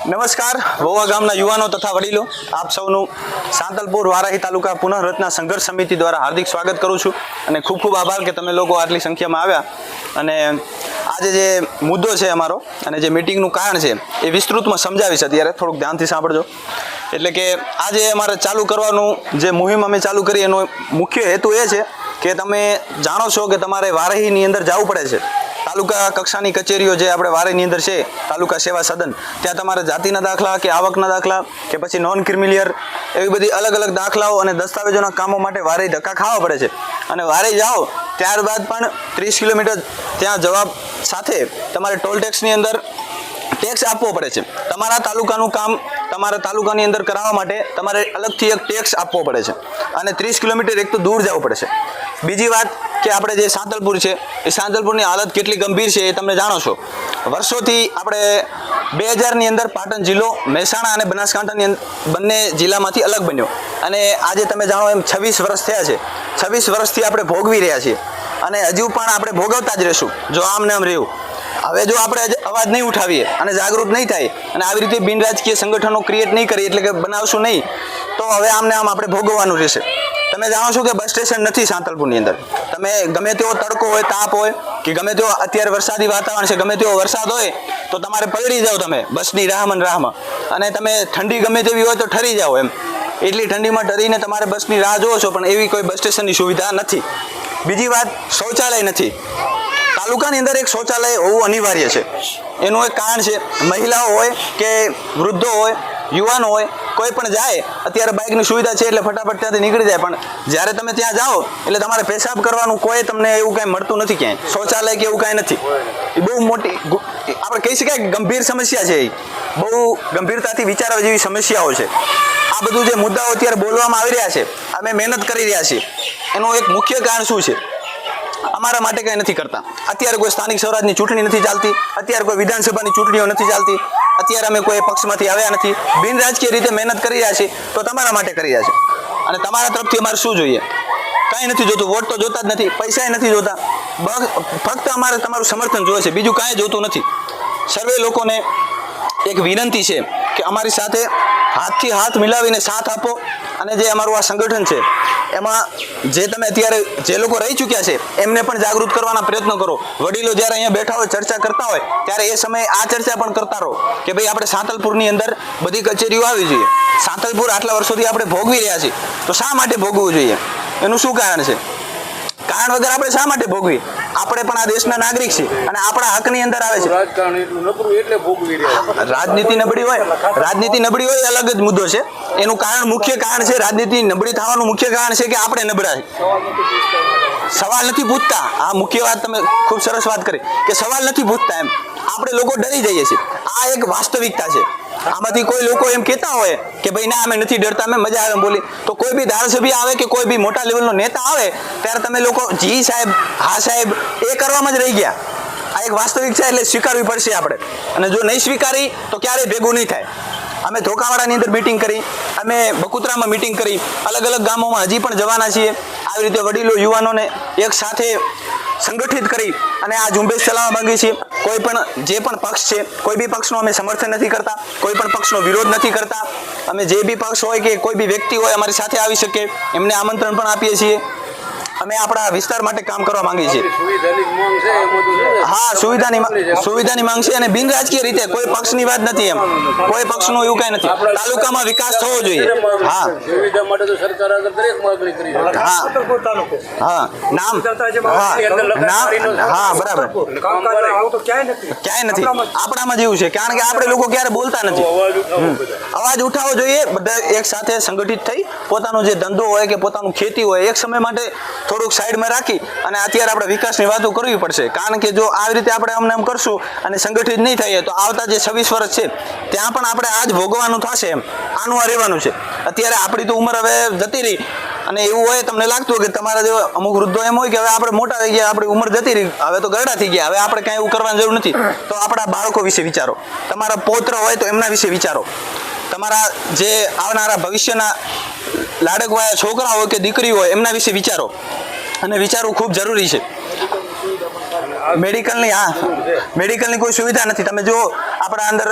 નમસ્કાર વોવા ગામના યુવાનો તથા વડીલો, આપ સૌનું સાંતલપુર વારાહી તાલુકા પુનઃરચના સંઘર્ષ સમિતિ દ્વારા હાર્દિક સ્વાગત કરું છું અને ખૂબ ખૂબ આભાર કે તમે લોકો આટલી સંખ્યામાં આવ્યા. અને આજે જે મુદ્દો છે અમારો અને જે મિટિંગનું કારણ છે એ વિસ્તૃતમાં સમજાવીશ. અત્યારે થોડુંક ધ્યાનથી સાંભળજો. એટલે કે આજે અમારે ચાલુ કરવાનું જે મુહિમ અમે ચાલુ કરી એનો મુખ્ય હેતુ એ છે કે તમે જાણો છો કે તમારે વારાહીની અંદર જવું પડે છે. તાલુકા કક્ષાની કચેરીઓ જે આપણે વારાહીની અંદર છે, તાલુકા સેવા સદન, ત્યાં તમારે જાતિના દાખલા કે આવકના દાખલા કે પછી નોન ક્રિમિલિયર એવી બધી અલગ અલગ દાખલાઓ અને દસ્તાવેજોના કામો માટે વારાહી ધક્કા ખાવા પડે છે. અને વારાહી જાઓ ત્યારબાદ પણ 30 કિલોમીટર ત્યાં જવાબ સાથે તમારે ટોલ ટેક્સની અંદર ટેક્સ આપવો પડે છે. તમારા તાલુકાનું કામ તમારા તાલુકાની અંદર કરાવવા માટે તમારે અલગથી એક ટેક્સ આપવો પડે છે અને 30 કિલોમીટર એક તો દૂર જવું પડે છે. બીજી વાત કે આપણે જે સાંતલપુર છે એ સાંતલપુરની હાલત કેટલી ગંભીર છે એ તમે જાણો છો. વર્ષોથી આપણે 2000ની અંદર પાટણ જિલ્લો મહેસાણા અને બનાસકાંઠાની બંને જિલ્લામાંથી અલગ બન્યો અને આજે તમે જાણો એમ 26 વર્ષ થયા છે. 26 વર્ષથી આપણે ભોગવી રહ્યા છીએ અને હજુ પણ આપણે ભોગવતા જ રહીશું જો આમને આમ રહ્યું. હવે જો આપણે અવાજ નહીં ઉઠાવીએ અને જાગૃત નહીં થાય અને આવી રીતે બિનરાજકીય સંગઠનો ક્રિએટ નહીં કરીએ, એટલે કે બનાવશું નહીં, તો હવે આમને આમ આપણે ભોગવવાનું રહેશે. તમે જાણો છો કે બસ સ્ટેશન નથી સાંતલપુરની અંદર. તમે ગમે તેવો તડકો હોય, તાપ હોય કે ગમે તેવો અત્યારે વરસાદી વાતાવરણ છે, ગમે તેવો વરસાદ હોય તો તમારે પલળી જાઓ તમે બસની રાહમાં અને તમે ઠંડી ગમે તેવી હોય તો ઠરી જાઓ. એમ એટલી ઠંડીમાં ઠરીને તમારે બસની રાહ જોવો છો, પણ એવી કોઈ બસ સ્ટેશનની સુવિધા નથી. બીજી વાત, શૌચાલય નથી. તાલુકાની અંદર એક શૌચાલય હોવું અનિવાર્ય છે. એનું એક કારણ છે, મહિલાઓ હોય કે વૃદ્ધો હોય, યુવાનો હોય, કોઈ પણ જાય. અત્યારે બાઇકની સુવિધા છે એટલે ફટાફટ ત્યાંથી નીકળી જાય, પણ જ્યારે તમે ત્યાં જાઓ એટલે તમારે પેશાબ કરવાનું કોઈ તમને એવું કાંઈ મળતું નથી, ક્યાંય શૌચાલય કે એવું કાંઈ નથી. એ બહુ મોટી આપણે કહી શકાય ગંભીર સમસ્યા છે. એ બહુ ગંભીરતાથી વિચારવા જેવી સમસ્યાઓ છે. આ બધું જે મુદ્દાઓ અત્યારે બોલવામાં આવી રહ્યા છે, અમે મહેનત કરી રહ્યા છીએ. એનું એક મુખ્ય કારણ શું છે? અમારા માટે કંઈ નથી કરતા. અત્યારે કોઈ સ્થાનિક સ્વરાજની ચૂંટણી નથી ચાલતી, અત્યારે કોઈ વિધાનસભાની ચૂંટણીઓ નથી ચાલતી, અત્યારે અમે કોઈ પક્ષમાંથી આવ્યા નથી. બિનરાજકીય રીતે મહેનત કરી રહ્યા છીએ તો તમારા માટે કરી રહ્યા છે. અને તમારા તરફથી અમારે શું જોઈએ? કાંઈ નથી જોતું. વોટ તો જોતા જ નથી, પૈસા નથી જોતા. ફક્ત અમારે તમારું સમર્થન જોઈએ છે, બીજું કાંઈ જોતું નથી. સર્વે લોકોને એક વિનંતી છે કે અમારી સાથે હાથથી હાથ મિલાવીને સાથ આપો અને જે અમારું આ સંગઠન છે એમાં જે તમે અત્યારે જે લોકો રહી ચૂક્યા છે એમને પણ જાગૃત કરવાના પ્રયત્નો કરો. વડીલો જ્યારે અહીંયા બેઠા હોય, ચર્ચા કરતા હોય, ત્યારે એ સમયે આ ચર્ચા પણ કરતા રહો કે ભાઈ આપણે સાંતલપુરની અંદર બધી કચેરીઓ આવી જોઈએ. સાંતલપુર આટલા વર્ષોથી આપણે ભોગવી રહ્યા છીએ તો શા માટે ભોગવવું જોઈએ? એનું શું કારણ છે? કારણ વગર આપણે શા માટે ભોગવી? આપણે પણ આ દેશના નાગરિક છીએ અને આપણા હકની અંદર આવે છે. રાજનીતિ નબળી હોય, રાજનીતિ નબળી હોય એ અલગ જ મુદ્દો છે. એનું કારણ, મુખ્ય કારણ છે, રાજનીતિ નબળી થવાનું મુખ્ય કારણ છે કે આપણે નબળા છે. સવાલ નથી પૂછતા. આ મુખ્ય વાત તમે ખૂબ સરસ વાત કરી કે સવાલ નથી પૂછતા. એમ આપણે લોકો ડરી જઈએ છીએ. આ એક વાસ્તવિકતા છે. આમાંથી કોઈ લોકો એમ કહેતા હોય કે ભાઈ ના અમે નથી ડરતા, અમે મજા આવે બોલી, તો કોઈ બી ધારાસભ્ય આવે કે કોઈ બી મોટા લેવલનો નેતા આવે ત્યારે તમે લોકો જી સાહેબ, હા સાહેબ એ કરવામાં જ રહી ગયા. આ એક વાસ્તવિક છે એટલે સ્વીકારવી પડશે આપણે. અને જો નહીં સ્વીકારી તો ક્યારેય ભેગું નહીં થાય. અમે ધોકાવાડાની અંદર મિટિંગ કરી, અમે બકુતરામાં મિટિંગ કરી, અલગ અલગ ગામોમાં હજી પણ જવાના છીએ. આવી રીતે વડીલો યુવાનોને એક સાથે સંગઠિત કરી અને આ ઝુંબેશ ચલાવવા માંગીએ છીએ. કોઈ પણ જે પણ પક્ષ છે, કોઈ બી પક્ષનો અમે સમર્થન નથી કરતા, કોઈ પણ પક્ષનો વિરોધ નથી કરતા. અમે જે બી પક્ષ હોય કે કોઈ બી વ્યક્તિ હોય અમારી સાથે આવી શકે એમને આમંત્રણ પણ આપીએ છીએ. અમે આપણા વિસ્તાર માટે કામ કરવા માંગીએ છીએ. હા, સુવિધાની માંગ છે અને બિનરાજકીય રીતે કોઈ પક્ષની વાત નથી. એમ કોઈ પક્ષનું એવું કાંઈ નથી. તાલુકામાં વિકાસ થવો જોઈએ. હા હા નામ હા બરાબર ક્યાંય નથી. આપણામાં જેવું છે કારણ કે આપણે લોકો ક્યારે બોલતા નથી. અવાજ ઉઠાવવો જોઈએ. બધા એક સાથે સંગઠિત થઈ પોતાનો જે ધંધો હોય કે પોતાનું ખેતી હોય એક સમય માટે થોડુંક સાઈડમાં રાખી અને અત્યારે આપણે વિકાસની વાતો કરવી પડશે. કારણ કે જો આવી રીતે આપણે અમને એમ કરશું અને સંગઠિત નહીં થઈએ તો આવતા જે 26 વર્ષ છે ત્યાં પણ આપણે આ જ ભોગવાનું થશે. એમ આનું આ રહેવાનું છે. અત્યારે આપણી તો ઉંમર હવે જતી રહી અને એવું હોય તમને લાગતું હોય કે તમારા જેવા અમુક વૃદ્ધો એમ હોય કે હવે આપણે મોટા થઈ ગયા, આપણી ઉંમર જતી રહી, હવે તો ગરડા થઈ ગયા, હવે આપણે કાંઈ એવું કરવાની જરૂર નથી. તો આપણા બાળકો વિશે વિચારો, તમારા પૌત્ર હોય તો એમના વિશે વિચારો, તમારા જે આવનારા ભવિષ્યના લાડકવાયા છોકરા હોય કે દીકરી હોય એમના વિશે વિચારો. અને વિચારવું ખૂબ જરૂરી છે. મેડિકલની મેડિકલની કોઈ સુવિધા નથી. તમે જો આપણા અંદર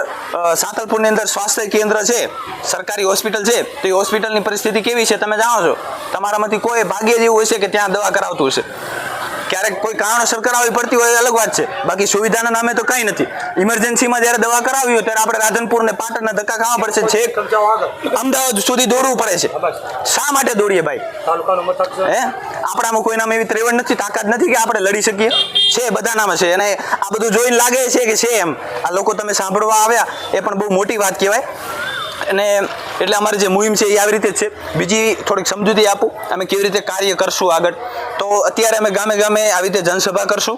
સાંતલપુરની અંદર સ્વાસ્થ્ય કેન્દ્ર છે, સરકારી હોસ્પિટલ છે, તો એ હોસ્પિટલની પરિસ્થિતિ કેવી છે તમે જાણો છો. તમારામાંથી કોઈ ભાગ્ય જેવું હશે કે ત્યાં દવા કરાવતું હશે. ક્યારેક કોઈ કારણોસર કરાવવી પડતી હોય અલગ વાત છે, બાકી સુવિધાના નામે તો કંઈ નથી. ઇમરજન્સીમાં જ્યારે દવા કરાવી હોય ત્યારે આપણે રાધનપુર ને પાટણના ધક્કા ખાવા પડશે, છેક અમદાવાદ સુધી દોડવું પડે છે. શા માટે દોડીએ ભાઈ? હે, આપણામાં કોઈનામાં એવી ત્રેવડ નથી, તાકાત નથી કે આપણે લડી શકીએ? છે, બધાનામાં છે. અને આ બધું જોઈને લાગે છે કે છે એમ. આ લોકો તમે સાંભળવા આવ્યા એ પણ બહુ મોટી વાત કહેવાય. અને એટલે અમારી જે મુહિમ છે એ આવી રીતે જ છે. બીજી થોડીક સમજૂતી આપું અમે કેવી રીતે કાર્ય કરશું આગળ. તો અત્યારે અમે ગામે ગામે આવી રીતે જનસભા કરશું,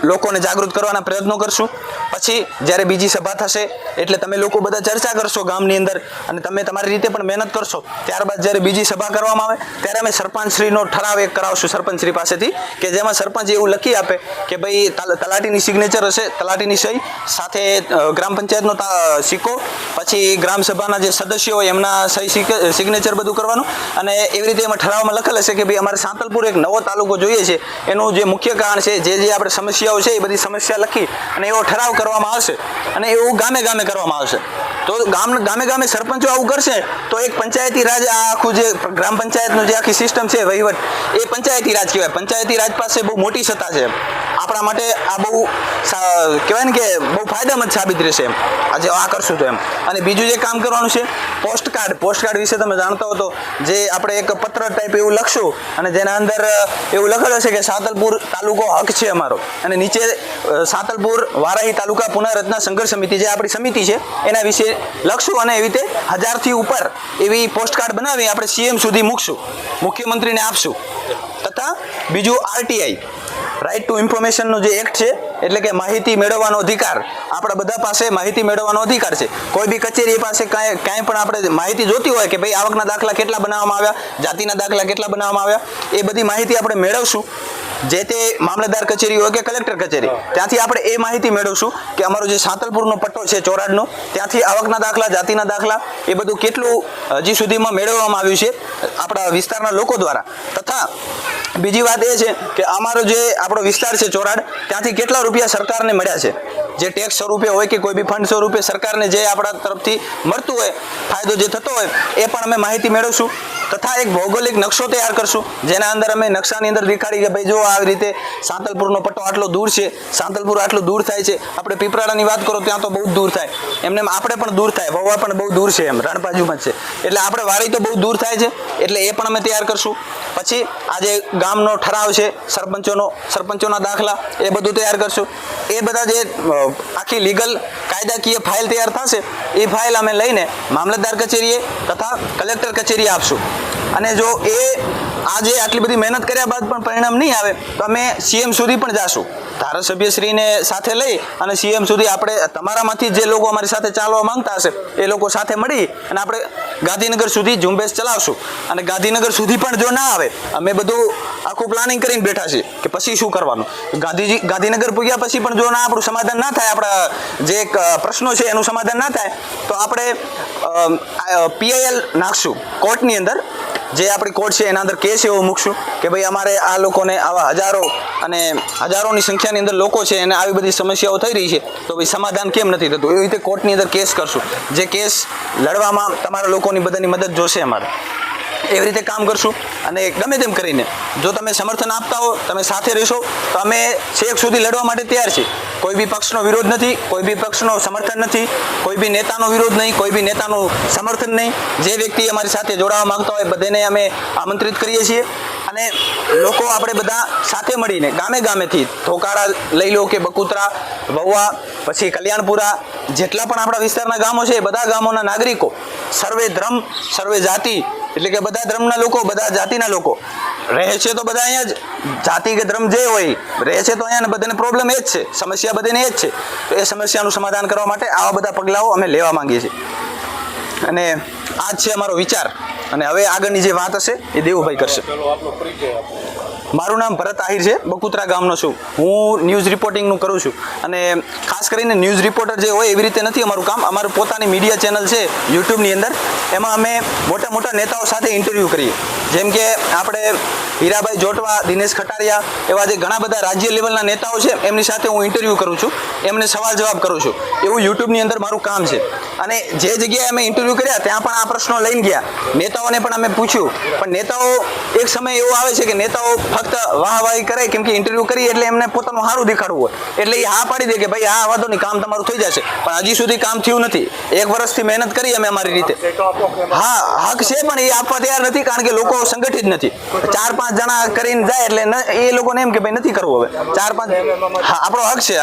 લોકોને જાગૃત કરવાના પ્રયત્નો કરશું. પછી જ્યારે બીજી સભા થશે એટલે તમે લોકો બધા ચર્ચા કરશો ગામની અંદર, અને તમે તમારી રીતે પણ મહેનત કરશો. ત્યારબાદ જ્યારે બીજી સભા કરવામાં આવે ત્યારે અમે સરપંચશ્રીનો ઠરાવ એક કરાવશું સરપંચશ્રી પાસેથી, કે જેમાં સરપંચ એવું લખી આપે કે ભાઈ તલાટીની સિગ્નેચર હશે, તલાટીની સહી સાથે ગ્રામ પંચાયતનો સિક્કો, પછી ગ્રામ સભાના જે સદસ્યો હોય એમના સહી સિગ્નેચર બધું કરવાનું. અને એવી રીતે એમાં ઠરાવમાં લખેલ હશે કે ભાઈ અમારે સાંતલપુર એક નવો તાલુકો જોઈએ છે, એનું જે મુખ્ય કારણ છે, જે આપણે સમસ્યાઓ છે એ બધી સમસ્યા લખી અને એવો ઠરાવ કરવામાં આવશે. અને એવું ગામે ગામે કરવામાં આવશે. તો ગામે ગામે સરપંચો આવું કરશે તો એક પંચાયતી રાજ, આ આખું જે ગ્રામ પંચાયતનું જે આખી સિસ્ટમ છે વહીવટ, એ પંચાયતી રાજ કહેવાય. પંચાયતી રાજ પાસે બહુ મોટી સત્તા છે. આપણા માટે આ બહુ કહેવાય ને કે બહુ ફાયદામંદ સાબિત રહેશે એમ આજે આ કરશું તો એમ. અને બીજું જે કામ કરવાનું છે પોસ્ટકાર્ડ વિશે તમે જાણતા હો તો જે આપણે એક પત્ર ટાઈપ એવું લખશું અને જેના અંદર એવું લખેલું છે કે સાંતલપુર તાલુકો હક છે અમારો, અને નીચે સાંતલપુર વારાહી તાલુકા પુનઃરચના સંઘર્ષ સમિતિ જે આપણી સમિતિ છે એના વિશે લખશું. અને એવી રીતે 1000થી ઉપર એવી પોસ્ટકાર્ડ બનાવી આપણે સીએમ સુધી મૂકશું, મુખ્યમંત્રીને આપશું. તથા બીજું આરટીઆઈ, રાઇટ ટુ ઇન્ફોર્મેશનનો જે એક્ટ છે, એટલે કે માહિતી મેળવવાનો અધિકાર. આપણા બધા પાસે માહિતી મેળવવાનો અધિકાર છે. કોઈ બી કચેરી પાસે કાંઈ પણ આપણે માહિતી જોતી હોય કે ભાઈ આવકના દાખલા કેટલા બનાવવામાં આવ્યા, જાતિના દાખલા કેટલા બનાવવામાં આવ્યા, એ બધી માહિતી આપણે મેળવશું. જે તે મામલતદાર કચેરી હોય કે કલેક્ટર કચેરી, ત્યાંથી આપણે એ માહિતી મેળવશું કે અમારો જે સાંતલપુરનો પટ્ટો છે ચોરાડનો, ત્યાંથી આવકના દાખલા, જાતિના દાખલા એ બધું કેટલું હજી સુધીમાં મેળવવામાં આવ્યું છે આપણા વિસ્તારના લોકો દ્વારા. તથા બીજી વાત એ છે કે અમારો જે આપણો વિસ્તાર છે ચોરાડ, ત્યાંથી કેટલા રૂપિયા સરકારને મળ્યા છે, જે ટેક્સ સ્વરૂપે હોય કે કોઈ બી ફંડ સ્વરૂપે સરકારને જે આપણા તરફથી મળતું હોય, ફાયદો જે થતો હોય, એ પણ અમે માહિતી મેળવશું. તથા એક ભૌગોલિક નકશો તૈયાર કરશું, જેના અંદર અમે નકશાની અંદર દેખાડી કે ભાઈ જો આવી રીતે સાંતલપુરનો પટ્ટો આટલો દૂર છે, સાંતલપુર આટલું દૂર થાય છે. આપણે પીપળાની વાત કરો ત્યાં તો બહુ દૂર થાય, એમને આપણે પણ દૂર થાય, વહવા પણ બહુ દૂર છે, એમ રણબાજુમાં જ છે. એટલે આપણે વારી તો બહુ દૂર થાય છે, એટલે એ પણ અમે તૈયાર કરશું. પછી આજે ગામનો ઠરાવ છે, સરપંચોના દાખલા, એ બધું તૈયાર કરશું. એ બધા જે આખી લીગલ કાયદાકીય ફાઇલ તૈયાર થશે, એ ફાઇલ અમે લઈને મામલતદાર કચેરીએ તથા કલેક્ટર કચેરીએ આપશું. અને જો એ આજે આટલી બધી મહેનત કર્યા બાદ પણ પરિણામ નહીં આવે તો અમે સીએમ સુધી પણ જાશું. ધારાસભ્યશ્રીને સાથે લઈ અને સીએમ સુધી આપણે તમારામાંથી જે લોકો અમારી સાથે ચાલવા માંગતા હશે એ લોકો સાથે મળી અને આપણે ગાંધીનગર સુધી ઝુંબેશ ચલાવશું. અને ગાંધીનગર સુધી પણ જો ના આવે, અમે બધું આખું પ્લાનિંગ કરીને બેઠા છીએ કે પછી શું કરવાનું. ગાંધીનગર પૂગ્યા પછી પણ જો ના આપણું સમાધાન ના થાય, આપણા જે પ્રશ્નો છે એનું સમાધાન ના થાય, તો આપણે પીઆઈએલ નાખશું કોર્ટની અંદર. જે આપણી કોર્ટ છે એના અંદર કેસ એવો મૂકશું કે ભાઈ અમારે આ લોકોને આવા હજારોની સંખ્યાની અંદર લોકો છે એને આવી બધી સમસ્યાઓ થઈ રહી છે, તો ભાઈ સમાધાન કેમ નથી થતું. એવી રીતે કોર્ટની અંદર કેસ કરશું. જે કેસ લડવામાં તમારા લોકોની બધાની મદદ જોશે અમારે. એવી રીતે કામ કરશું. અને ગમે તેમ કરીને જો તમે સમર્થન આપતા હો, તમે સાથે રહેશો, તો અમે છેક સુધી લડવા માટે તૈયાર છીએ. કોઈ બી પક્ષનો વિરોધ નથી, કોઈ બી પક્ષનો સમર્થન નથી, કોઈ બી નેતાનો વિરોધ નહીં, કોઈ બી નેતાનું સમર્થન નહીં. જે વ્યક્તિ અમારી સાથે જોડાવા માંગતા હોય બધાને અમે આમંત્રિત કરીએ છીએ. અને લોકો આપણે બધા સાથે મળીને ગામે ગામેથી ધોકાળા લઈ લો કે બકુતરા, વહુવા, પછી કલ્યાણપુરા, જેટલા પણ આપણા વિસ્તારના ગામો છે એ બધા ગામોના નાગરિકો, સર્વે ધર્મ સર્વે જાતિ, એટલે કે બધા ધર્મના લોકો, બધા જાતિના લોકો રહે છે. તો બધા અહીંયા જ જાતિ કે ધર્મ જે હોય રહે છે, તો અહીંયા બધાને પ્રોબ્લેમ એ જ છે, સમસ્યા બધાને એ જ છે. તો એ સમસ્યાનું સમાધાન કરવા માટે આવા બધા પગલાઓ અમે લેવા માંગીએ છીએ. અને આ જ છે અમારો વિચાર. અને હવે આગળની જે વાત હશે એ દેવુભાઈ કરશે. મારું નામ ભરત આહિર છે, બકુતરા ગામનો છું. હું ન્યૂઝ રિપોર્ટિંગનું કરું છું અને ખાસ કરીને ન્યૂઝ રિપોર્ટર જે હોય એવી રીતે નથી અમારું કામ. અમારું પોતાની મીડિયા ચેનલ છે યુટ્યુબની અંદર. એમાં અમે મોટા મોટા નેતાઓ સાથે ઇન્ટરવ્યૂ કરીએ. જેમ કે આપણે હીરાભાઈ જોટવા, દિનેશ ખટારિયા એવા જે ઘણા બધા રાજ્ય લેવલના નેતાઓ છે એમની સાથે હું ઇન્ટરવ્યૂ કરું છું, એમને સવાલ જવાબ કરું છું. એવું યુટ્યુબની અંદર મારું કામ છે. અને જે જગ્યાએ અમે ઇન્ટરવ્યૂ કર્યા ત્યાં પણ આ પ્રશ્નો લઈને ગયા. નેતાઓને પણ અમે પૂછ્યું, પણ નેતાઓ એક સમય એવો આવે છે કે નેતાઓ ફક્ત વાહવાહી કરે, કેમ કે ઇન્ટરવ્યૂ કરી એટલે એમને પોતાનું સારું દેખાડવું હોય એટલે એ હા પાડી દે કે ભાઈ આ વાંધો નહીં, કામ તમારું થઈ જશે. પણ હજી સુધી કામ થયું નથી. 1 વર્ષથી મહેનત કરી અમે અમારી રીતે. હા, હક છે પણ એ આપવા તૈયાર નથી, કારણ કે લોકો સંગઠિત નથી. 4-5 જણા કરીને જાય એટલે એ લોકોને એમ કે ભાઈ નથી કરવું. હવે 4-5 હા આપણો હક છે.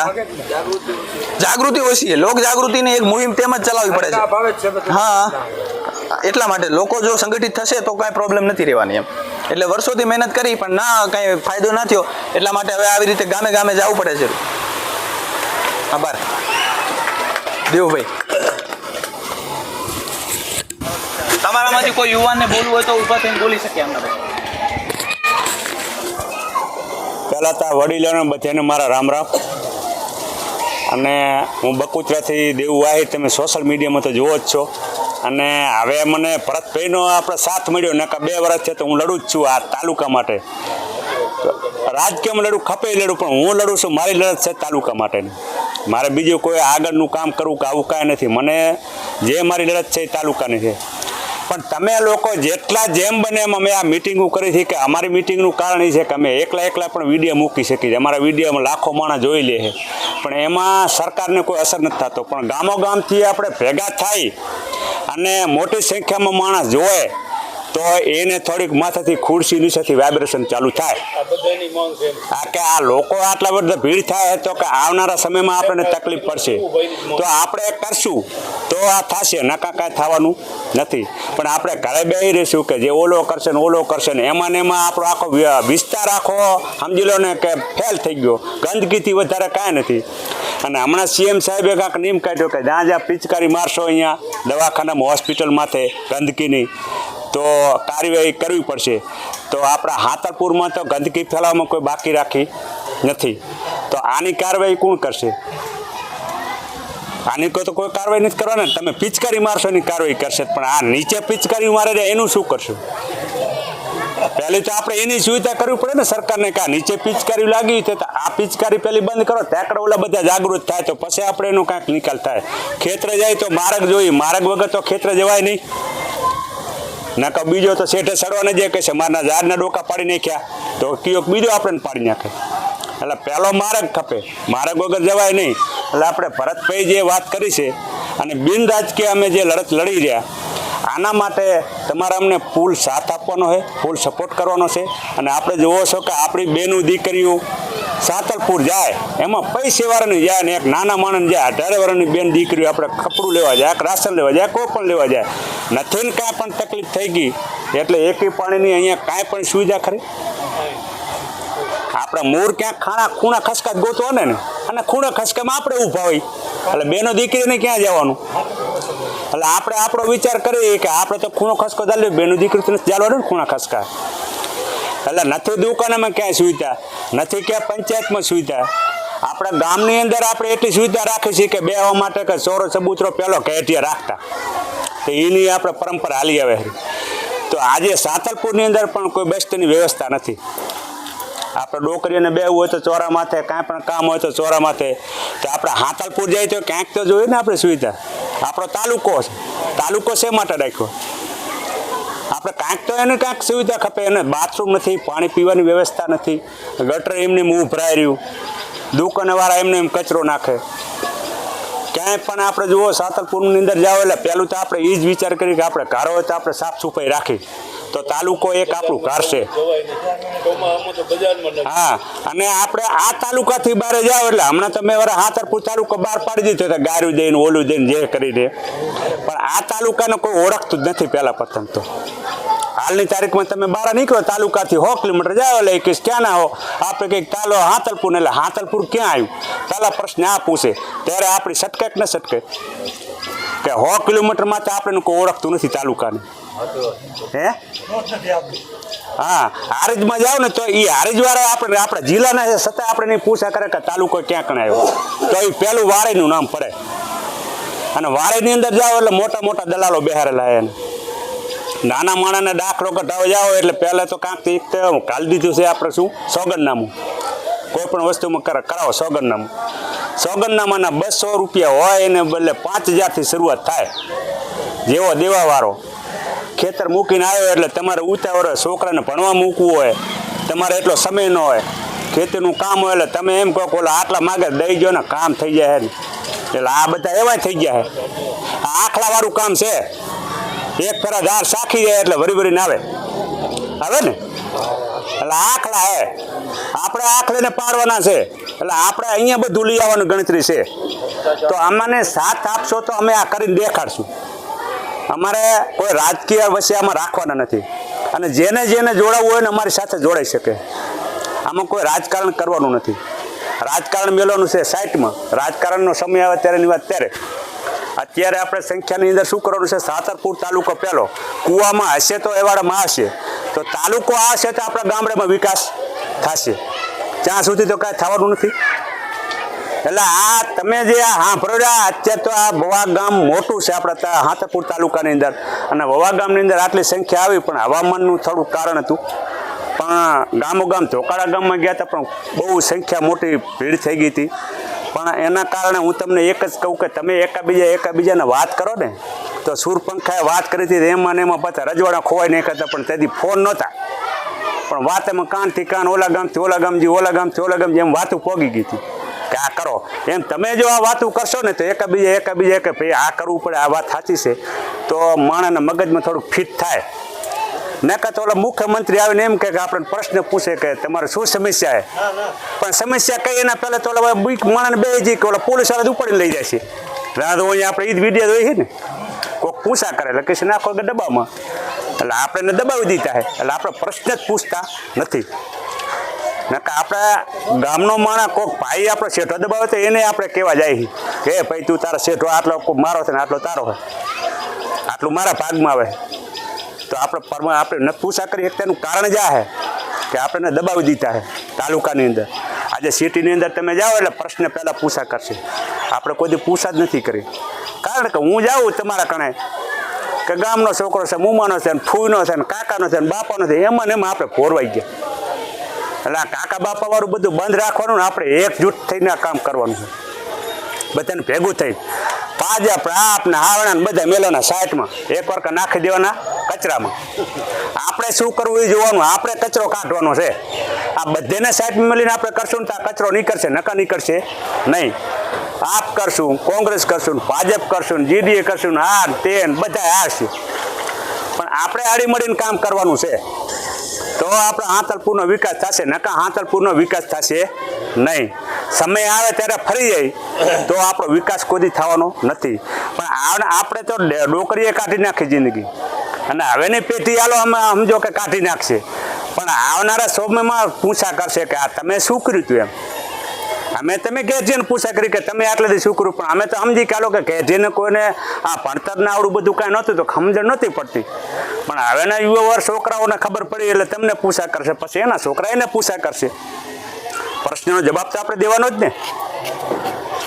જાગૃતિ ઓછી છે. લોક જાગૃતિની એક મુહિમ તેમ જ ચલાવવી પડે છે. હા, એટલા માટે લોકો જો સંગઠિત થશે તો કાંઈ પ્રોબ્લેમ નથી રહેવાની એમ. એટલે વર્ષોથી મહેનત કરી પણ ના કાંઈ ફાયદો ના થયો, એટલા માટે હવે આવી રીતે ગામે ગામે જવું પડે છે. આભાર. દેવુભાઈ, તમારામાંથી કોઈ યુવાનને બોલવું હોય તો ઊભા થઈને બોલી શકે એમના ભાઈ. પહેલાં તો વડીલોને બધાને મારા રામ રામ. અને હું બકુતરાથી દેવું આહિર, તમે સોશિયલ મીડિયામાં તો જુઓ જ છો. અને હવે મને ભરતભાઈનો આપણે સાથ મળ્યો ને 2 વર્ષ છે તો હું લડું જ છું આ તાલુકા માટે. રાજકીયમાં લડું ખપે લડું, પણ હું લડું છું, મારી લડત છે તાલુકા માટેની. મારે બીજું કોઈ આગળનું કામ કરવું કે આવું કાંઈ નથી. મને જે મારી લડત છે એ તાલુકાની છે. પણ તમે લોકો જેટલા જેમ બને એમ અમે આ મિટિંગો કરી છે કે અમારી મિટિંગનું કારણ એ છે કે અમે એકલા પણ વિડીયો મૂકી શકીએ. અમારા વિડીયોમાં લાખો માણસ જોઈ લે છે, પણ એમાં સરકારને કોઈ અસર નથી થતો. પણ ગામોગામથી આપણે ભેગા થાય અને મોટી સંખ્યામાં માણસ જોવે તો એને થોડીક માથાથી ખુરશી નીચેથી વાઇબ્રેશન ચાલુ થાય. આ કે આ લોકો આટલા બધા ભીડ થાય તો કે આવનારા સમયમાં આપણને તકલીફ પડશે, તો આપણે કરશું તો આ થશે, નકા કાંઈ થવાનું નથી. પણ આપણે ઘરે બેસી રહીશું કે જે ઓલો કરશે ને ઓલો કરશે ને એમાં આપણો આખો વિસ્તાર આખો સમજી લો ને કે ફેલ થઈ ગયો. ગંદકીથી વધારે કાંઈ નથી. અને હમણાં CM સાહેબે કાંઈક નિયમ કાઢ્યો કે જ્યાં પિચકારી મારશો અહીંયા દવાખાનામાં હોસ્પિટલ માથે ગંદકીની તો કાર્યવાહી કરવી પડશે. તો આપણા હાતરપુરમાં તો ગંદકી ફેલાવવામાં કોઈ બાકી રાખી નથી. તો આની કાર્યવાહી કોણ કરશે? આની તો કોઈ કાર્યવાહી નથી કરવાના. તમે પિચકારી મારશો એની કાર્યવાહી કરશે, પણ આ નીચે પિચકારી મારે છે એનું શું કરશું? પહેલી તો આપણે એની સુવિધા કરવી પડે ને સરકારને. કે નીચે પિચકારી લાગી તો આ પિચકારી પેલી બંધ કરો, ત્યાં ઓલા બધા જાગૃત થાય તો પછી આપણે એનો કાંઈક નિકાલ થાય. ખેતરે જાય તો માર્ગ જોઈએ, માર્ગ વગર તો ખેતરે જવાય નહીં. નાકા બીજો તો શેઠે સડવાને જે કહે છે મારના ઝાડના ડોકા પાડી નાખ્યા તો કયો બીજો આપણને પાડી નાખે. એટલે પહેલો માર્ગ ખપે, માર્ગ વગર જવાય નહીં. એટલે આપણે ભરતભાઈ જે વાત કરી છે અને બિન રાજકીય અમે જે લડત લડી રહ્યા, આના માટે તમારે અમને ફૂલ સાથ આપવાનો છે, ફૂલ સપોર્ટ કરવાનો છે. અને આપણે જોવો છો કે આપણી બેનું દીકરીઓ સાંતલપુર જાય એમાં 65 વર્ષની જાય ને એક નાના માણસ જાય 18 વર્ષની બેન દીકરીઓ આપણે કપડું લેવા જાય, રાશન લેવા જાય, કોઈ પણ લેવા જાય, નથી ને કાંઈ પણ તકલીફ થઈ ગઈ એટલે એકી પાણીની અહીંયા કાંઈ પણ સુવિધા ખરી? આપણે મૂળ ક્યાંક ખૂણા ખસકા ગોતવા ને અને ખૂણા ખસકામાં આપણે ઊભા હોય એટલે બેનો દીકરીને ક્યાં જવાનું? એટલે આપણે આપણો વિચાર કરીએ કે આપણે તો ખૂણો ખસકો ચાલ્યો, બેનું દીકરી તો નથી ચાલવાનું ને ખૂણા ખસકા. એટલે નથી દુકાનમાં ક્યાંય સુવિધા નથી, ક્યાં પંચાયતમાં સુવિધા. આપણા ગામની અંદર આપણે એટલી સુવિધા રાખી છીએ કે બેહવા માટે કે ચોરો ચબૂતરો પહેલો ઘેટિયા રાખતા, તો એની આપણે પરંપરા હાલી આવે. તો આજે સાંતલપુરની અંદર પણ કોઈ બેસ્ટની વ્યવસ્થા નથી. આપણે ડોકરીઓને બેહવું હોય તો ચોરા માથે, કાંઈ પણ કામ હોય તો ચોરા માથે. તો આપણે સાંતલપુર જાય તો ક્યાંક તો જોઈએ ને આપણે સુવિધા. આપણો તાલુકો છે, તાલુકો શા માટે રાખ્યો? આપણે કાંઈક તો એને કાંઈક સુવિધા ખપે. એને બાથરૂમ નથી, પાણી પીવાની વ્યવસ્થા નથી, ગટર એમને ઉભરાઈ રહ્યું, દુકાનવાળા એમને એમ કચરો નાખે. ક્યાંય પણ આપણે જુઓ સાંતલપુરની અંદર જાઓ એટલે પહેલું તો આપણે એ જ વિચાર કરીએ કે આપણે ઘર હોય તો આપણે સાફ સફાઈ રાખી તો તાલુકો એક આપણું ઘર છે. હા, અને આપણે આ તાલુકાથી બહાર જાઓ એટલે હમણાં તમે સાંતલપુર તાલુકો બહાર પાડી દીધો તો ગારું દઈને ઓલું દઈને જે કરી દે, પણ આ તાલુકાને કોઈ ઓળખતું જ નથી. પહેલાં પ્રથમ તો હાલની તારીખમાં તમે બહાર નીકળો તાલુકાથી 100 કિલોમીટર જાઓ એટલે કે ક્યાં ના હો આપણે કંઈક તાલો સાંતલપુર એટલે સાંતલપુર ક્યાં આવ્યું? પહેલાં પ્રશ્ન આ પૂછે ત્યારે આપણી સટકે કે ન સટકે કે 100 કિલોમીટરમાં તો આપણે કોઈ ઓળખતું નથી તાલુકાને. હે હા, હારીજમાં જાવ ને તો એ હારીજવાળા આપણે આપણા જિલ્લાના છે છતાં આપણે નહીં પૂછા કરે કે તાલુકો ક્યાં કણ આવ્યો, તો એ પહેલું વારીનું નામ પડે. અને વારીની અંદર જાઓ એટલે મોટા મોટા દલાલો બેહારેલા એને. નાના માણાને દાખલો કઢાવવા જાઓ એટલે પહેલાં તો કાંઈક કાઢી દીધું છે આપણે શું સોગંદનામું. કોઈ પણ વસ્તુમાં કરાવો સોગંદનામું. સોગંદનામાના 200 રૂપિયા હોય એને બદલે 5000થી શરૂઆત થાય. જેવો દેવાવાળો ખેતર મૂકીને આવ્યો એટલે તમારે ઉતાવળ છોકરાને ભણવા મૂકવું હોય, તમારે એટલો સમય ન હોય, ખેતીનું કામ હોય એટલે તમે એમ કહો ઓલા આટલા માગે દઈ ગયો ને કામ થઈ જાય ને. એટલે આ બધા એવાય થઈ ગયા છે. આ આખલાવાળું કામ છે. એક ફેરા ધાર સાખી જાય એટલે વરી આવે ને. એટલે આખલા હે આપણે આખલેને પાડવાના છે. એટલે આપણે અહીંયા બધું લઈ આવવાની ગણતરી છે. તો અમને સાથ આપશો તો અમે આ કરીને દેખાડશું. અમારે કોઈ રાજકીય વચ્ચે આમાં રાખવાના નથી. અને જેને જેને જોડાવવું હોય ને અમારી સાથે જોડાઈ શકે. આમાં કોઈ રાજકારણ કરવાનું નથી. રાજકારણ મેળવાનું છે સાઈડમાં. રાજકારણનો સમય આવે ત્યારેની વાત ત્યારે. અત્યારે આપણે સંખ્યાની અંદર શું કરવાનું છે? સાતરપુર તાલુકો પહેલો કૂવામાં હશે તો એવાડામાં હશે, તો તાલુકો હશે તો આપણા ગામડામાં વિકાસ થશે. ત્યાં સુધી તો કાંઈ થવાનું નથી. એટલે આ તમે જે સાંભળ્યા અત્યારે તો આ વવા ગામ મોટું છે આપણા સાતરપુર તાલુકાની અંદર, અને વવા ગામની અંદર આટલી સંખ્યા આવી પણ હવામાનનું થોડું કારણ હતું. પણ ગામોગામ ધોકાળા ગામમાં ગયા હતા પણ બહુ સંખ્યા મોટી ભીડ થઈ ગઈ હતી. પણ એના કારણે હું તમને એક જ કહું કે તમે એકાબીજાને વાત કરો ને, તો સુરપંખાએ વાત કરી હતી એમાં ને એમાં પાછા રજવાડા ખોવાઈ નહીં કરતા, પણ તેથી ફોન નહોતા. પણ વાત એમાં કાનથી કાન, ઓલા ગામથી ઓલા ગામજી, ઓલા ગામથી ઓલા ગામજી, એમ વાતું પોગી ગઈ હતી કે આ કરો. એમ તમે જો આ વાતું કરશો ને તો એકાબીજા કે ભાઈ આ કરવું પડે, આ વાત સાચી છે, તો માણસના મગજમાં થોડુંક ફિટ થાય. નકા તો ઓલા મુખ્યમંત્રી આવીને એમ કે આપણે પ્રશ્ન પૂછે કે તમારે શું સમસ્યા છે, પણ સમસ્યા કઈ એના પહેલાં તો ઓલા બીક માણસને બે જઈ કે ઓલા પોલીસ વાળા ઉપાડીને લઈ જાય છે. રાત અહીંયા આપણે ઈદ વિડીયો જોઈએ છે ને, કોઈક પૂછા કરે એટલે કે નાખો કે ડબ્બામાં, એટલે આપણે એને દબાવી દીધા છે. એટલે આપણે પ્રશ્ન જ પૂછતા નથી. નકા આપણા ગામનો માણસ કોઈક ભાઈ આપણો શેઠો દબાવે તો એને આપણે કહેવા જાય કે ભાઈ તું તારા શેઠો આટલો મારો છે ને આટલો તારો હોય, આટલું મારા ભાગમાં આવે. તો આપણે ન પૂછા કરી તેનું કારણ જ આ છે કે આપણે દબાવી દીધા છે તાલુકાની અંદર. આજે સિટીની અંદર તમે જાઓ એટલે પ્રશ્ન પહેલાં પૂછા કરશે. આપણે કોઈ દી પૂછા જ નથી કરી. કારણ કે હું જાઉં તમારા કણે કે ગામનો છોકરો છે, મુમાનો છે, ને ફૂઈનો છે, ને કાકાનો છે, ને બાપાનો છે, એમાં ને એમાં આપણે ભોરવાઈ ગયા. એટલે આ કાકા બાપાવાળું બધું બંધ રાખવાનું ને આપણે એકજૂટ થઈને આ કામ કરવાનું છે. બધાને ભેગું થઈ પાજા આપને હાવણા બધા મેલોના સાઈડમાં એક વાર નાખી દેવાના કચરામાં. આપણે શું કરવું એ જોવાનું, આપણે કચરો કાઢવાનો છે. આ બધાને સાઈડમાં મળીને આપણે કરશું ને તો આ કચરો નીકળશે, નકા નીકળશે નહીં. આપ કરશું, કોંગ્રેસ કરશું, ભાજપ કરશું, જીડીએ કરશું, હાર તેન બધા હારશે, પણ આપણે આડી મળીને કામ કરવાનું છે. તો આપણે હાંતલપુરનો વિકાસ થશે, નકા હાંતલપુરનો વિકાસ થશે નહીં. સમય આવે ત્યારે ફરી જાય તો આપણો વિકાસ કોઈ થવાનો નથી. પણ આપણે તો ડોકરીએ કાઢી નાખી જિંદગી, અને હવેની પેઢી હાલો અમે સમજો કે કાઢી નાખશે, પણ આવનારા સમયમાં પૂછા કરશે કે આ તમે શું કર્યું હતું એમ. અમે તમે ઘેરજીને પૂછા કરી કે તમે આટલેથી શું કર્યું, પણ અમે તો સમજી કાઢો કે ઘેરજીને કોઈને આ ભણતરના આવડું બધું કાંઈ નહોતું તો સમજણ નહોતી પડતી. પણ હવેના યુવા છોકરાઓને ખબર પડી એટલે તમને પૂછા કરશે, પછી એના છોકરા એને પૂછા કરશે. પ્રશ્નનો જવાબ તો આપણે દેવાનો જ ને.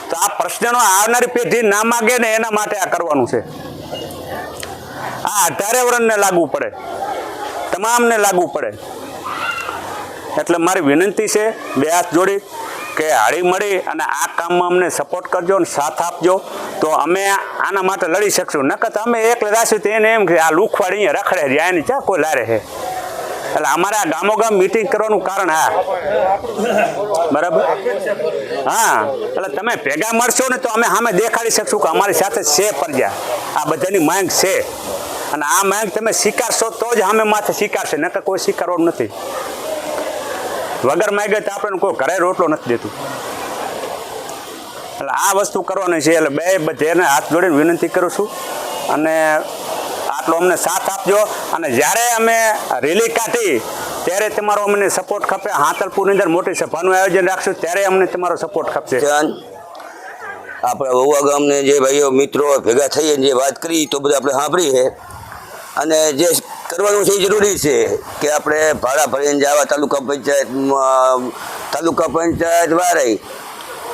તો આ પ્રશ્નનો આવનારી પેઢી ના માગે ને એના માટે આ કરવાનું છે. આ 18 વર્ષને લાગુ પડે, તમામને લાગુ પડે. એટલે મારી વિનંતી છે બે હાથ જોડી કે હળી મળી અને આ કામમાં અમને સપોર્ટ કરજો અને સાથ આપજો, તો અમે આના માટે લડી શકશું. નકર અમે એકલા રાખ્યું તો એને એમ કે આ લુખવાડ અહીંયા રખડે રહ્યા, એની ચા કોઈ લારે છે. એટલે અમારે આ ગામોગામ મિટિંગ કરવાનું કારણ હા, બરાબર હા. એટલે તમે ભેગા મળશો ને તો અમે સામે દેખાડી શકશું કે અમારી સાથે છે પ્રજા, આ બધાની માંગ છે, અને આ માંગ તમે સ્વીકારશો તો જ સામે માથે સ્વીકારશે, નકર કોઈ સ્વીકારવાનું નથી. વગર માગે તો આપણે કોઈ ઘરે રોટલો નથી દેતું. એટલે આ વસ્તુ કરવાની છે. એટલે બધાને હાથ જોડીને વિનંતી કરું છું, અને આટલો અમને સાથ આપજો. અને જ્યારે અમે રેલી કાઢી ત્યારે તમારો અમને સપોર્ટ ખપે. હાંતલપુરની અંદર મોટી સભાનું આયોજન રાખશું ત્યારે અમને તમારો સપોર્ટ ખપશે. આપણા વવા ગામને જે ભાઈઓ મિત્રો ભેગા થઈએ જે વાત કરી તો બધા આપણે સાંભળી છે. અને જે કરવાનું છે એ જરૂરી છે કે આપણે ભાડા ભરીને જવા તાલુકા પંચાયત વારાઈ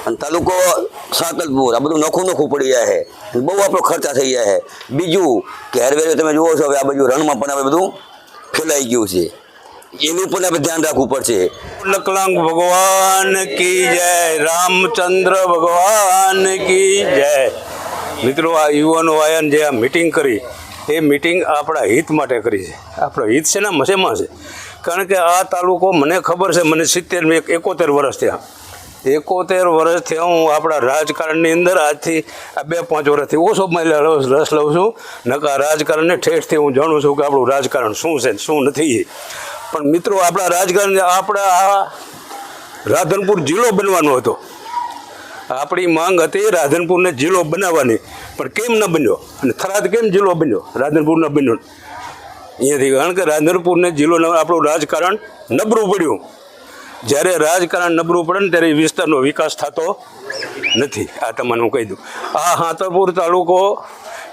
અને તાલુકો સાંતલપુર આ બધું નોખું પડી જાય છે, બહુ આપણો ખર્ચા થઈ જાય છે. બીજું કે હરવેરે તમે જુઓ છો હવે આ બાજુ રણમાં પણ હવે બધું ફેલાઈ ગયું છે, એનું પણ આપણે ધ્યાન રાખવું પડશે. લકલાંગ ભગવાન કી જય, રામચંદ્ર ભગવાન કી જય. મિત્રો, આ યુવાનો આયાને જે આ મિટિંગ કરી એ મિટિંગ આપણા હિત માટે કરી છે. આપણો હિત છે ને મસેમાં છે, કારણ કે આ તાલુકો મને ખબર છે, મને 71 વર્ષ થયા. 71 વર્ષ થયા હું આપણા રાજકારણની અંદર આજથી આ 2-5 વર્ષથી ઓછો રસ લઉં છું. નકા રાજકારણને ઠેઠથી હું જાણું છું કે આપણું રાજકારણ શું છે શું નથી. પણ મિત્રો, આપણા રાજકારણ આપણા આ રાધનપુર જિલ્લો બનવાનો હતો. આપણી માંગ હતી રાધનપુરને જિલ્લો બનાવવાની, પણ કેમ ન બન્યો? અને થરાદ કેમ જિલ્લો બન્યો? રાધનપુર ન બન્યો અહીંયાથી, કારણ કે રાધનપુરને જિલ્લો આપણું રાજકારણ નબળું પડ્યું. જ્યારે રાજકારણ નબળું પડે ને ત્યારે વિસ્તારનો વિકાસ થતો નથી. આ તમને હું કહી દઉં, આ સાંતલપુર તાલુકો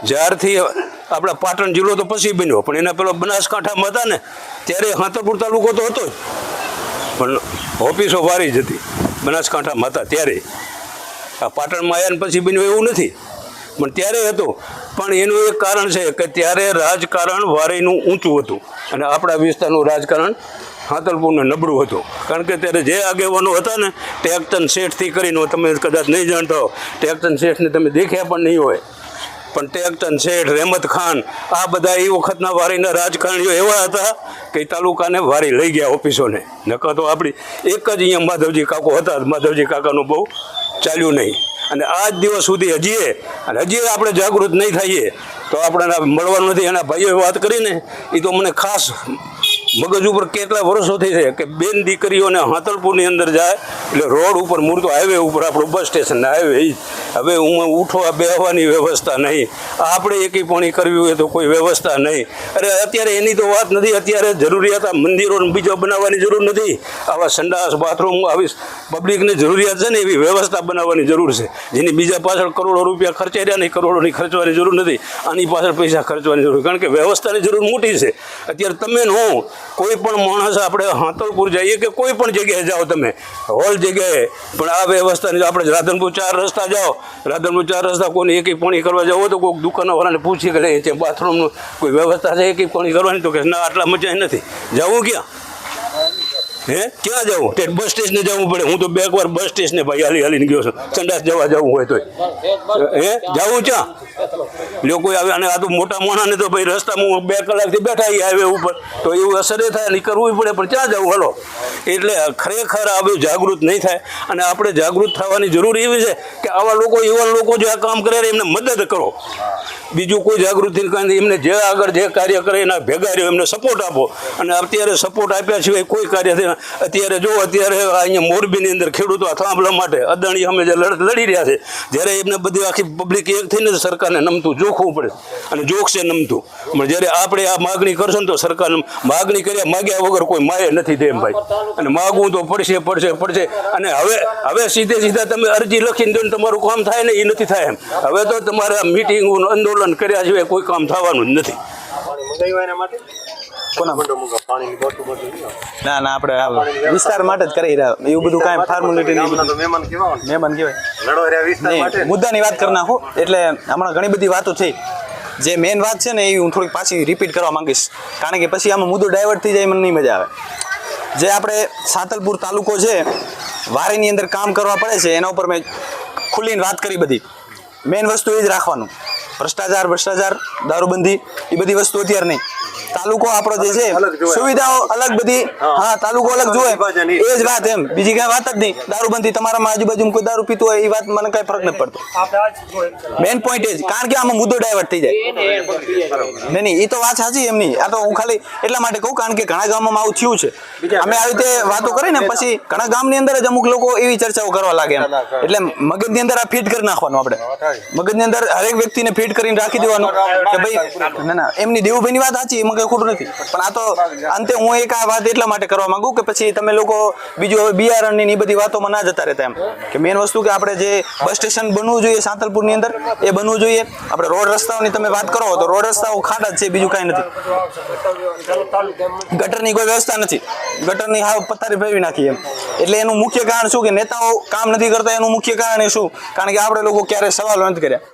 જ્યારથી આપણા પાટણ જિલ્લો તો પછી બન્યો, પણ એના પેલો બનાસકાંઠામાં હતા ને ત્યારે સાંતલપુર તાલુકો તો હતો જ, પણ ઓફિસો વારી જ હતી. બનાસકાંઠામાં હતા ત્યારે, આ પાટણમાં આવ્યા ને પછી બન્યું એવું નથી, પણ ત્યારે હતો. પણ એનું એક કારણ છે કે ત્યારે રાજકારણ વારીનું ઊંચું હતું અને આપણા વિસ્તારનું રાજકારણ સાંતલપુરને નબળું હતું. કારણ કે ત્યારે જે આગેવાનો હતા ને, ટેકચંદ શેઠથી કરીને, તમે કદાચ નહીં જાણતા હો, ટેકચંદ શેઠને તમે દેખ્યા પણ નહીં હોય, પણ ટેકચંદ શેઠ, રહેમત ખાન, આ બધા એ વખતના વારીના રાજકારણીઓ એવા હતા કે તાલુકાને વારી લઈ ગયા ઓફિસોને. નકર તો આપણી એક જ અહીંયા માધવજી કાકો હતા, માધવજી કાકાનું બહુ ચાલ્યું નહીં. અને આજ દિવસ સુધી હજી આપણે જાગૃત નહીં થઈએ તો આપણે મળવાનું નથી. એના ભાઈઓએ વાત કરીને એ તો મને ખાસ મગજ ઉપર કેટલા વર્ષોથી છે કે બેન દીકરીઓને સાંતલપુરની અંદર જાય એટલે રોડ ઉપર મૂળતો હાઈવે ઉપર આપણું બસ સ્ટેશન હાઈવે હવે ઉઠવા બેહવાની વ્યવસ્થા નહીં, આપણે એકી પાણી કરવી હોય તો કોઈ વ્યવસ્થા નહીં. અરે અત્યારે એની તો વાત નથી, અત્યારે જરૂરિયાત આ મંદિરો બીજા બનાવવાની જરૂર નથી, આવા સંડાસ બાથરૂમ આવી પબ્લિકની જરૂરિયાત છે ને એવી વ્યવસ્થા બનાવવાની જરૂર છે, જેની બીજા પાછળ કરોડો રૂપિયા ખર્ચાઈ રહ્યા ને કરોડોની ખર્ચવાની જરૂર નથી, આની પાછળ પૈસા ખર્ચવાની જરૂર, કારણ કે વ્યવસ્થાની જરૂર મોટી છે. અત્યારે તમે હું કોઈ પણ માણસ આપણે સાંતલપુર જઈએ કે કોઈ પણ જગ્યાએ જાઓ, તમે હોલ જગ્યાએ પણ આ વ્યવસ્થાની આપણે રાધનપુર 4 રસ્તા જાઓ, રાધનપુર 4 રસ્તા કોઈને એકી પાણી કરવા જાવ તો કોઈ દુકાનવાળાને પૂછી કે લે બાથરૂમનું કોઈ વ્યવસ્થા છે એકી પાણી કરવાની? તો કે ના, આટલા મજા નથી. જવું ક્યાં? ક્યાં જવું? બસ સ્ટેશને જવું પડે. હું તો 2 વાર બસ સ્ટેશને ભાઈ હાલીને ગયો છું, સંડાસ જવું હોય તો જવું ક્યાં? લોકો આવે અને આ તો મોટા મોણાને તો ભાઈ રસ્તામાં 2 કલાકથી બેઠા હાઈવે ઉપર, તો એવું અસર એ થાય નહીં, કરવું પડે, પણ ક્યાં જવું? હલો, એટલે ખરેખર આ બધું જાગૃત નહીં થાય. અને આપણે જાગૃત થવાની જરૂર એવી છે કે આવા લોકો, એવા લોકો જે આ કામ કરે એમને મદદ કરો. બીજું કોઈ જાગૃતિ નથી, એમને જે આગળ જે કાર્ય કરે એના ભેગા રહ્યો, એમને સપોર્ટ આપો. અને અત્યારે સપોર્ટ આપ્યા સિવાય કોઈ કાર્ય થાય. અત્યારે જો અત્યારે અહીંયા મોરબીની અંદર ખેડૂતો થાંભલા માટે અદાણી અમે જે લડી રહ્યા છે, જ્યારે એમને બધી આખી પબ્લિક એક થઈને સરકારને નમતું જોખવું પડે અને જોખશે નમતું. પણ જ્યારે આપણે આ માગણી કરશો ને તો સરકાર માગણી કર્યા માગ્યા વગર કોઈ માએ નથી દે એમ ભાઈ, અને માગવું તો પડશે. અને હવે સીધા તમે અરજી લખીને દો ને તમારું કામ થાય ને, એ નથી થાય એમ. હવે તો તમારે આ મિટિંગ આંદોલન કર્યા સિવાય કોઈ કામ થવાનું જ નથી. ના આપણે વિસ્તાર માટે જ કરી રહ્યા, એવું બધું કાંઈ ફોર્માલિટી નહીં. મહેમાન કહેવાય. મુદ્દાની વાત કરી નાખું એટલે હમણાં ઘણી બધી વાતો થઈ. જે મેઇન વાત છે ને એ હું થોડીક પાછી રિપીટ કરવા માંગીશ, કારણ કે પછી આમાં મુદ્દો ડાયવર્ટ થઈ જાય, મને નહીં મજા આવે. જે આપણે સાંતલપુર તાલુકો છે, વારીની અંદર કામ કરવા પડે છે, એના ઉપર મેં ખુલ્લીને વાત કરી. બધી મેઇન વસ્તુ એ જ રાખવાનું, ભ્રષ્ટાચાર, દારૂબંધી, એ બધી વસ્તુ અત્યારે નહીં. તાલુકો આપણો જે છે સુવિધાઓ અલગ બધી, હા તાલુકો અલગ જોવે એ જ વાત, એમ બીજી કઈ વાત જ નહીં. દારૂબંધી તમારામાં આજુબાજુ કોઈ દારૂ પીતું હોય એ વાત મને કઈ ફરક નથી પડતો. મેઇન પોઈન્ટ એ જ, કારણ કે આમાં મુદ્દો ડાયવર્ટ થઈ જાય. નહીં, એ તો વાત સાચી એમની. આ તો હું ખાલી એટલા માટે કહું કારણ કે ઘણા ગામોમાં આવું થયું છે. અમે આવી રીતે વાતો કરી ને પછી ઘણા ગામની અંદર જ અમુક લોકો એવી ચર્ચાઓ કરવા લાગે એમ. એટલે મગજની અંદર આ ફીટ કરી નાખવાનું, આપણે મગજની અંદર હરેક વ્યક્તિને ફીટ કરીને રાખી દેવાનું કે ભાઈ ના એમની દેવુભાઈની વાત સાચી, મગજ એ ખોટું નથી, પણ આ તો અંતે હું એક આ વાત એટલા માટે કરવા માંગુ કે પછી તમે લોકો બીજું હવે બિયારણની ને એ બધી વાતોમાં ના જતા રહેતા એમ કે મેઇન વસ્તુ કે આપણે જે બસ સ્ટેશન બનવું જોઈએ સાંતલપુરની અંદર એ બનવું જોઈએ. આપણે રોડ રસ્તાઓની તમે વાત કરો તો રોડ રસ્તાઓ ખાડા જ છે, બીજું કાંઈ નથી. ગટરની કોઈ વ્યવસ્થા નથી, ગટરની હાવ પથારી ફેરવી નાખી એમ. એટલે એનું મુખ્ય કારણ શું કે નેતાઓ કામ નથી કરતા, એનું મુખ્ય કારણ એ શું? કારણ કે આપણે લોકો ક્યારેય સવાલો નથી કર્યા.